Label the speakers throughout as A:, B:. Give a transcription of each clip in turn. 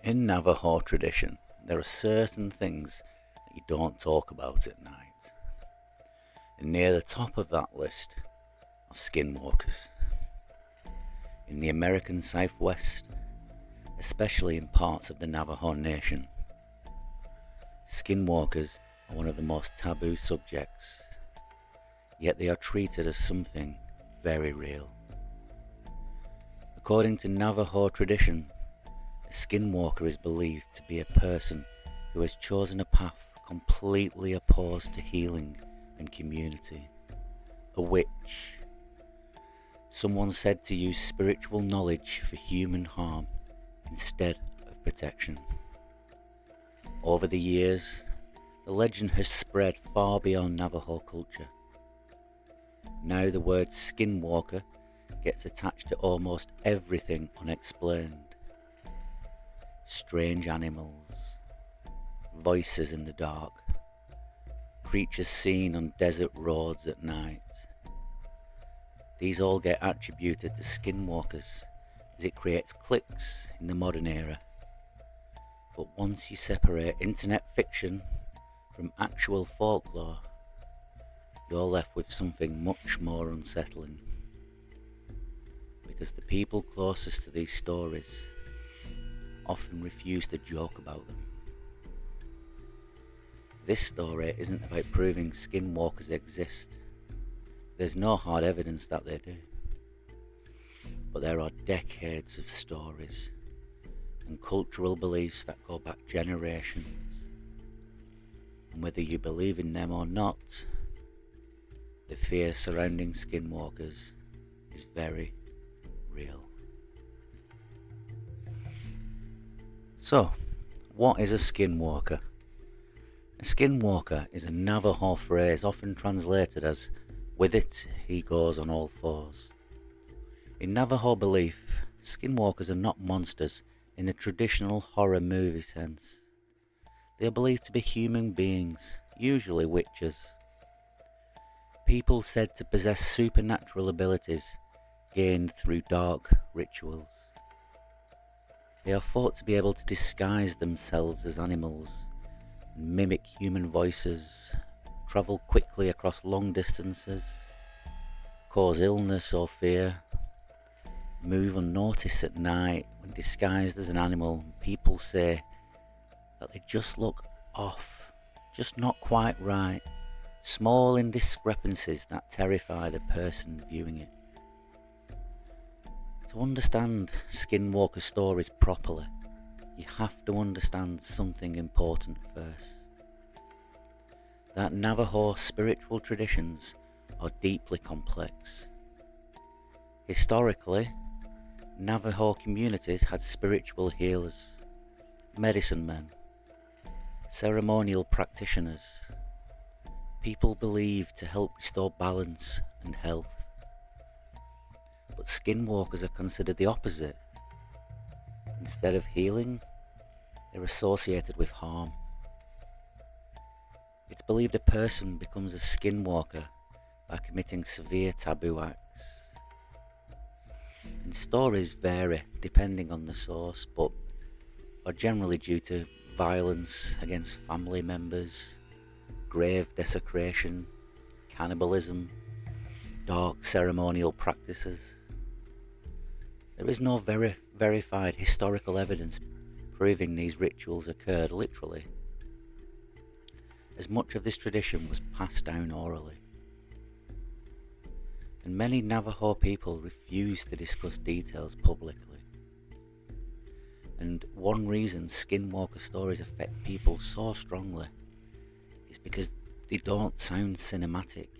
A: In Navajo tradition, there are certain things that you don't talk about at night. And near the top of that list are skinwalkers. In the American Southwest, especially in parts of the Navajo Nation, skinwalkers are one of the most taboo subjects, yet they are treated as something very real. According to Navajo tradition, a skinwalker is believed to be a person who has chosen a path completely opposed to healing and community. A witch. Someone said to use spiritual knowledge for human harm instead of protection. Over the years, the legend has spread far beyond Navajo culture. Now the word skinwalker gets attached to almost everything unexplained. Strange animals, voices in the dark, creatures seen on desert roads at night. These all get attributed to skinwalkers as it creates cliques in the modern era. But once you separate internet fiction from actual folklore, you're left with something much more unsettling. Because the people closest to these stories often refuse to joke about them. This story isn't about proving skinwalkers exist. There's no hard evidence that they do. But there are decades of stories and cultural beliefs that go back generations. And whether you believe in them or not, the fear surrounding skinwalkers is very real. So, what is a skinwalker? A skinwalker is a Navajo phrase often translated as, "with it he goes on all fours." In Navajo belief, skinwalkers are not monsters in the traditional horror movie sense. They are believed to be human beings, usually witches. People said to possess supernatural abilities gained through dark rituals. They are thought to be able to disguise themselves as animals, mimic human voices, travel quickly across long distances, cause illness or fear, move unnoticed at night when disguised as an animal. People say that they just look off, just not quite right, small indiscrepancies that terrify the person viewing it. To understand skinwalker stories properly, you have to understand something important first. That Navajo spiritual traditions are deeply complex. Historically, Navajo communities had spiritual healers, medicine men, ceremonial practitioners, people believed to help restore balance and health. But skinwalkers are considered the opposite. Instead of healing, they're associated with harm. It's believed a person becomes a skinwalker by committing severe taboo acts. And stories vary depending on the source, but are generally due to violence against family members, grave desecration, cannibalism, dark ceremonial practices. There is no verified historical evidence proving these rituals occurred literally, as much of this tradition was passed down orally. And many Navajo people refuse to discuss details publicly. And one reason skinwalker stories affect people so strongly is because they don't sound cinematic.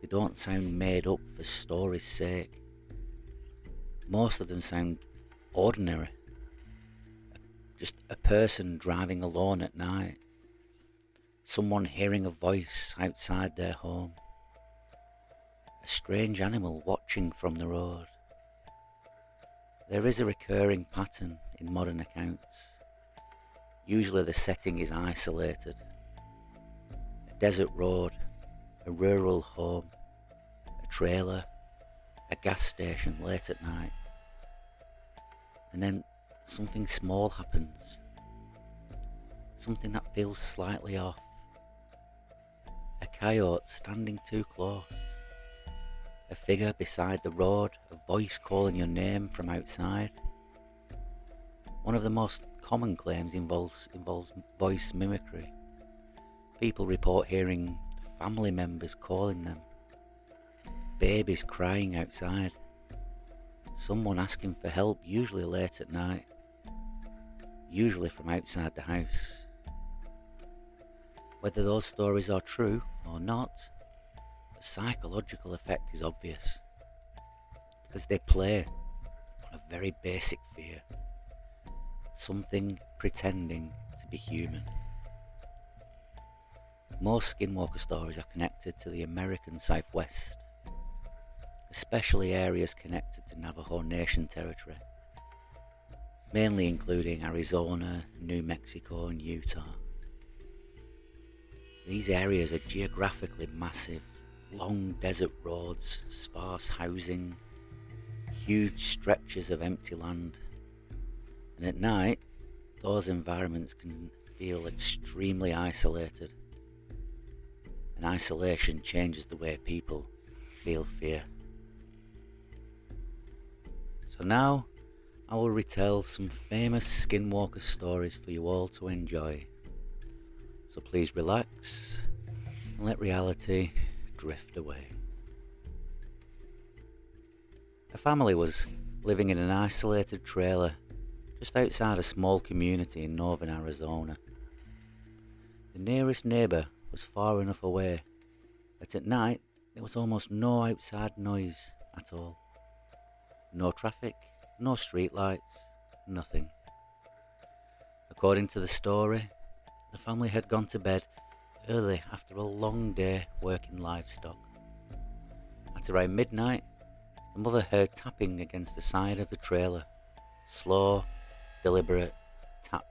A: They don't sound made up for story's sake. Most of them sound ordinary. Just a person driving alone at night. Someone hearing a voice outside their home. A strange animal watching from the road. There is a recurring pattern in modern accounts. Usually the setting is isolated. A desert road, a rural home, a trailer, a gas station late at night. And then something small happens. Something that feels slightly off. A coyote standing too close. A figure beside the road, a voice calling your name from outside. One of the most common claims involves voice mimicry. People report hearing family members calling them. Babies crying outside. Someone asking for help, usually late at night. Usually from outside the house. Whether those stories are true or not, the psychological effect is obvious. Because they play on a very basic fear. Something pretending to be human. Most Skinwalker stories are connected to the American Southwest, especially areas connected to Navajo Nation territory, mainly including Arizona, New Mexico and Utah. These areas are geographically massive, long desert roads, sparse housing, huge stretches of empty land. And at night, those environments can feel extremely isolated. And isolation changes the way people feel fear. So now, I will retell some famous Skinwalker stories for you all to enjoy. So please relax and let reality drift away. A family was living in an isolated trailer just outside a small community in northern Arizona. The nearest neighbour was far enough away that at night there was almost no outside noise at all. No traffic, no street lights, nothing. According to the story, the family had gone to bed early after a long day working livestock. At around midnight, the mother heard tapping against the side of the trailer. Slow, deliberate taps.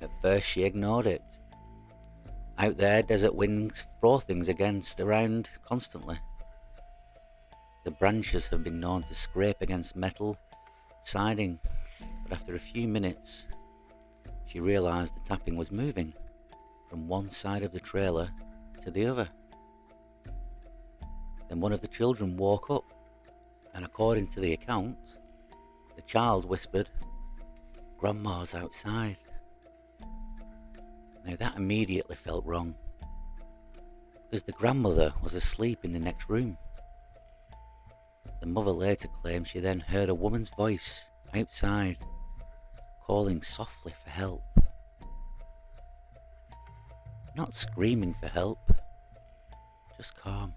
A: At first she ignored it. Out there, desert winds throw things against around constantly. The branches have been known to scrape against metal siding, but after a few minutes, she realised the tapping was moving from one side of the trailer to the other. Then one of the children woke up, and according to the account, the child whispered, "Grandma's outside." Now that immediately felt wrong, because the grandmother was asleep in the next room. The mother later claimed she then heard a woman's voice outside, calling softly for help. Not screaming for help, just calm,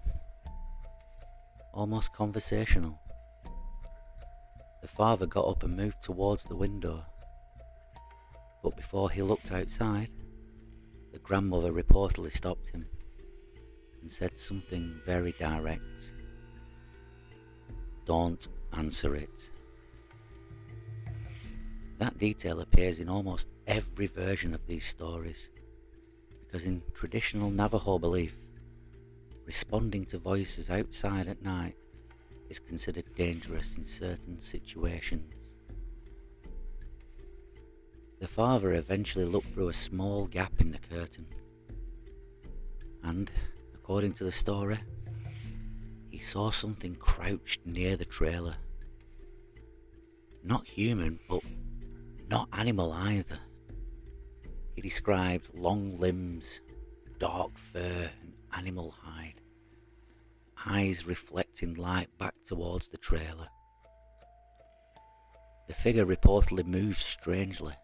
A: almost conversational. The father got up and moved towards the window, but before he looked outside, the grandmother reportedly stopped him and said something very direct. "Don't answer it." That detail appears in almost every version of these stories, because in traditional Navajo belief, responding to voices outside at night is considered dangerous in certain situations. The father eventually looked through a small gap in the curtain, and, according to the story, he saw something crouched near the trailer. Not human, but not animal either. He described long limbs, dark fur and animal hide, eyes reflecting light back towards the trailer. The figure reportedly moved strangely,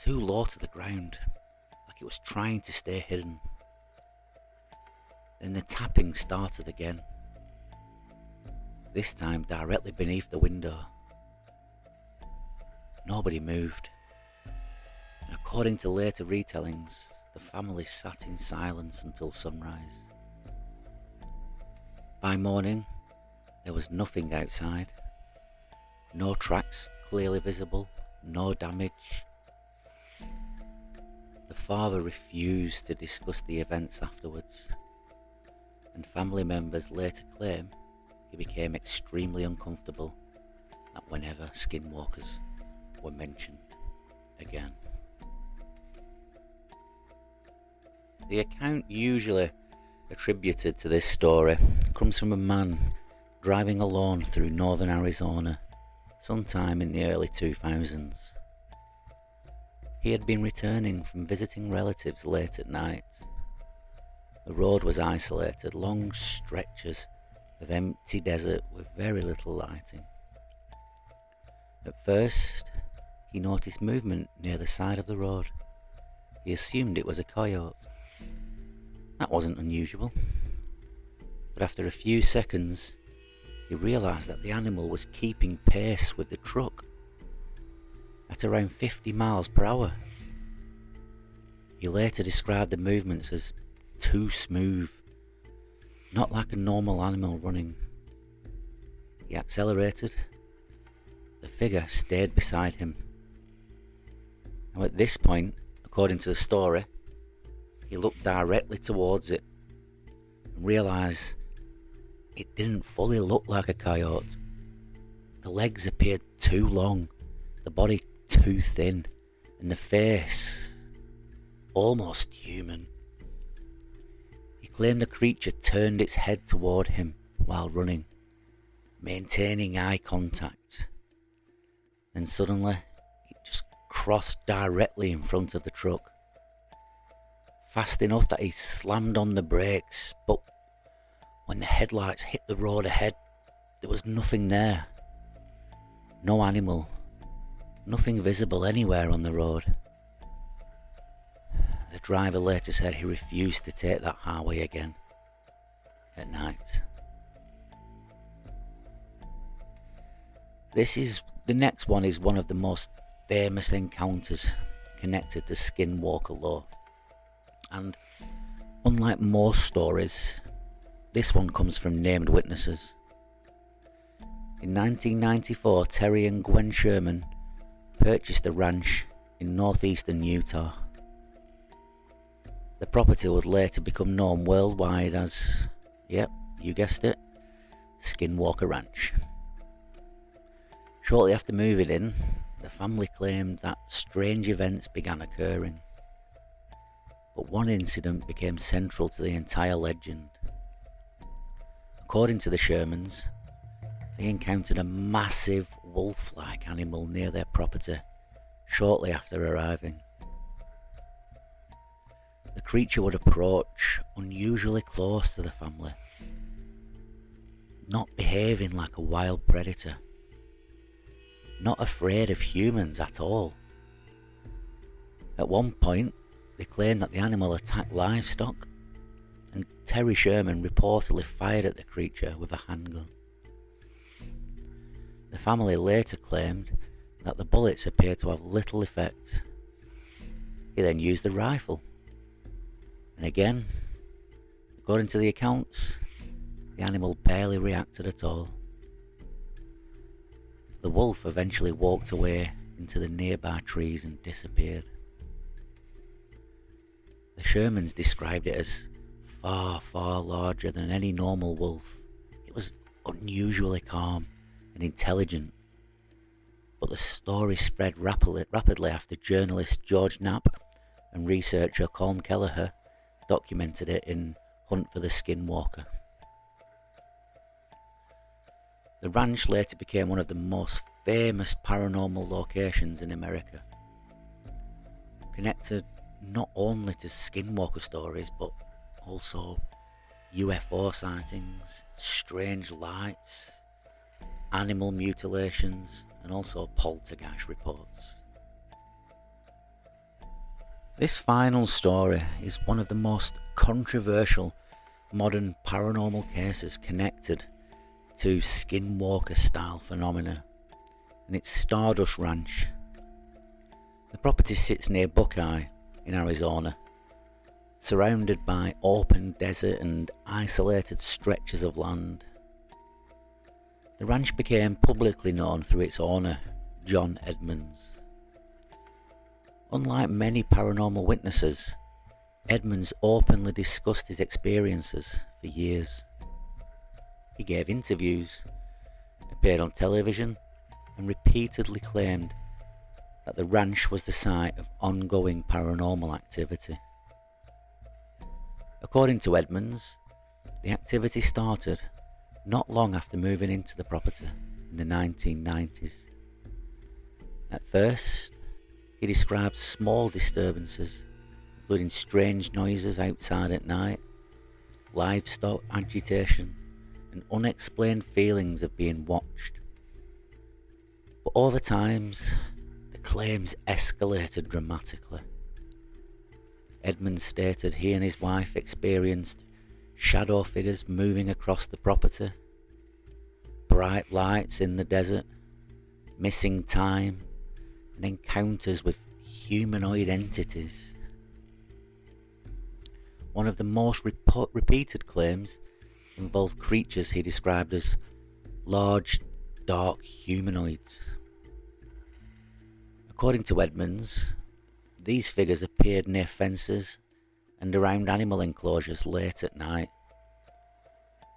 A: too low to the ground, like it was trying to stay hidden. Then the tapping started again, this time directly beneath the window. Nobody moved, and according to later retellings, the family sat in silence until sunrise. By morning, there was nothing outside. No tracks clearly visible, no damage. The father refused to discuss the events afterwards, and family members later claim he became extremely uncomfortable whenever skinwalkers were mentioned again. The account usually attributed to this story comes from a man driving alone through northern Arizona sometime in the early 2000s. He had been returning from visiting relatives late at night. The road was isolated, long stretches of empty desert with very little lighting. At first, he noticed movement near the side of the road. He assumed it was a coyote. That wasn't unusual. But after a few seconds, he realised that the animal was keeping pace with the truck at around 50 miles per hour. He later described the movements as too smooth, not like a normal animal running. He accelerated. The figure stayed beside him. Now at this point, according to the story, he looked directly towards it and realised it didn't fully look like a coyote. The legs appeared too long, the body too thin, and the face almost human. He claimed the creature turned its head toward him while running, maintaining eye contact. Then suddenly, it just crossed directly in front of the truck, fast enough that he slammed on the brakes, but when the headlights hit the road ahead, there was nothing there. No animal, nothing visible anywhere on the road. The driver later said he refused to take that highway again at night. The next one is one of the most famous encounters connected to skinwalker lore. And unlike most stories, this one comes from named witnesses. In 1994, Terry and Gwen Sherman purchased a ranch in northeastern Utah. The property would later become known worldwide as, yep, you guessed it, Skinwalker Ranch. Shortly after moving in, the family claimed that strange events began occurring. But one incident became central to the entire legend. According to the Shermans, they encountered a massive wolf-like animal near their property shortly after arriving. The creature would approach unusually close to the family, not behaving like a wild predator, not afraid of humans at all. At one point, they claimed that the animal attacked livestock, and Terry Sherman reportedly fired at the creature with a handgun. The family later claimed that the bullets appeared to have little effect. He then used the rifle, and again, according to the accounts, the animal barely reacted at all. The wolf eventually walked away into the nearby trees and disappeared. The Shermans described it as far, far larger than any normal wolf. It was unusually calm and intelligent. But the story spread rapidly after journalist George Knapp and researcher Colm Kelleher documented it in Hunt for the Skinwalker. The ranch later became one of the most famous paranormal locations in America, connected not only to skinwalker stories but also UFO sightings, strange lights, animal mutilations, and also poltergeist reports. This final story is one of the most controversial modern paranormal cases connected to skinwalker style phenomena, and it's Stardust Ranch. The property sits near Buckeye in Arizona, surrounded by open desert and isolated stretches of land. The ranch became publicly known through its owner, John Edmonds. Unlike many paranormal witnesses, Edmonds openly discussed his experiences for years. He gave interviews, appeared on television, and repeatedly claimed that the ranch was the site of ongoing paranormal activity. According to Edmonds, the activity started not long after moving into the property in the 1990s. At first, he described small disturbances, including strange noises outside at night, livestock agitation, and unexplained feelings of being watched. But over time, the claims escalated dramatically. Edmund stated he and his wife experienced shadow figures moving across the property, bright lights in the desert, missing time, and encounters with humanoid entities. One of the most repeated claims involved creatures he described as large, dark humanoids. According to Edmonds, these figures appeared near fences and around animal enclosures late at night.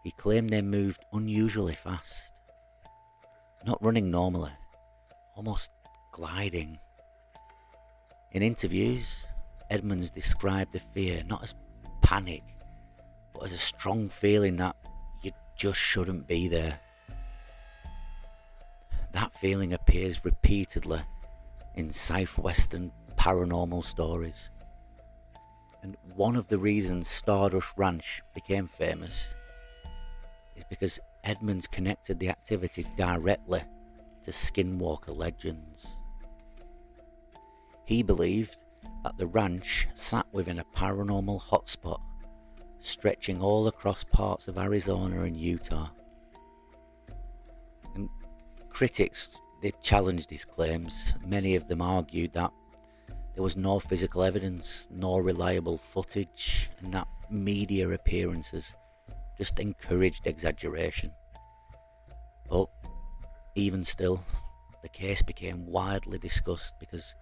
A: He claimed they moved unusually fast, not running normally, almost gliding. In interviews, Edmonds described the fear not as panic, but as a strong feeling that you just shouldn't be there. That feeling appears repeatedly in southwestern paranormal stories. And one of the reasons Stardust Ranch became famous is because Edmonds connected the activity directly to Skinwalker legends. He believed that the ranch sat within a paranormal hotspot stretching all across parts of Arizona and Utah. And critics, they challenged his claims. Many of them argued that there was no physical evidence, no reliable footage, and that media appearances just encouraged exaggeration. But even still, the case became widely discussed because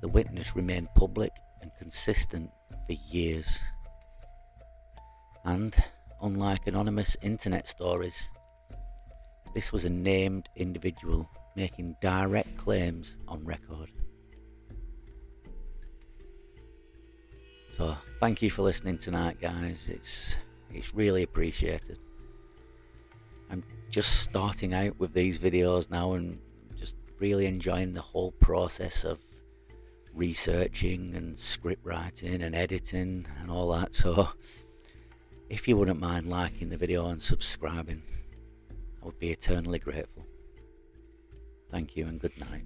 A: the witness remained public and consistent for years. And unlike anonymous internet stories, this was a named individual making direct claims on record. So thank you for listening tonight, guys. It's really appreciated. I'm just starting out with these videos now and just really enjoying the whole process of researching and script writing and editing and all that. So if you wouldn't mind liking the video and subscribing, I would be eternally grateful. Thank you and good night.